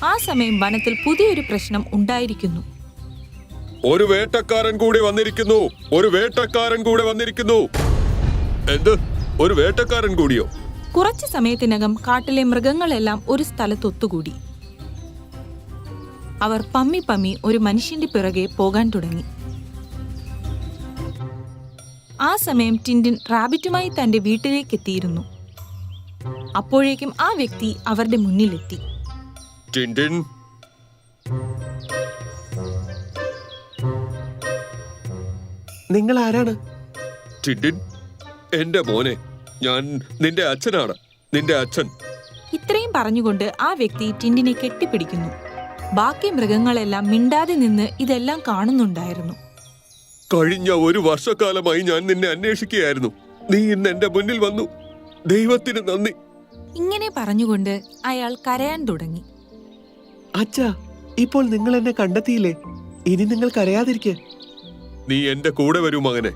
ആ സമയം വനത്തിൽ പുതിയൊരു പ്രശ്നം ഉണ്ടായിരിക്കുന്നു. ഒരു വേട്ടക്കാരൻ കൂടി വന്നിരിക്കുന്നു. ഒരു വേട്ടക്കാരൻ കൂടി വന്നിരിക്കുന്നു. എന്ത്? ഒരു വേട്ടക്കാരൻ കൂടിയോ? കുറച്ചു സമയത്തിനകം കാട്ടിലെ മൃഗങ്ങളെല്ലാം ഒരു സ്ഥലത്തൊത്തുകൂടി. അവർ പമ്മി പമ്മി ഒരു മനുഷ്യന്റെ പിറകെ പോകാൻ തുടങ്ങി. ആ സമയം ടിൻഡിൻ റാബിറ്റുമായി തന്റെ വീട്ടിലേക്ക് എത്തിയിരുന്നു. അപ്പോഴേക്കും ആ വ്യക്തി അവരുടെ മുന്നിലെത്തി. ടിൻഡിൻ, നിങ്ങൾ ആരാണ്? ടിൻഡിൻ, എന്റെ മോനെ, ഞാൻ നിന്റെ അച്ഛനാണ്. നിന്റെ അച്ഛൻ. ഇത്രയും പറഞ്ഞുകൊണ്ട് ആ വ്യക്തി ടിൻഡിനെ കെട്ടിപ്പിടിക്കുന്നു. ബാക്കി മൃഗങ്ങളെല്ലാം മിണ്ടാതെ നിന്ന് ഇതെല്ലാം കാണുന്നുണ്ടായിരുന്നു. കഴിഞ്ഞ ഒരു വർഷക്കാലമായി ഞാൻ നിന്നെ അന്വേഷിക്കുകയായിരുന്നു. നീ ഇന്ന് എന്റെ മുന്നിൽ വന്നു. ദൈവത്തിന് നന്ദി. ഇങ്ങനെ പറഞ്ഞുകൊണ്ട് അയാൾ കരയാൻ തുടങ്ങി. അച്ഛാ, ഇപ്പോൾ നിങ്ങൾ എന്നെ കണ്ടെത്തിയില്ലേ? ഇനി നിങ്ങൾ കരയാതിരിക്കെ. നീ എന്റെ കൂടെ വരൂ മകനെ.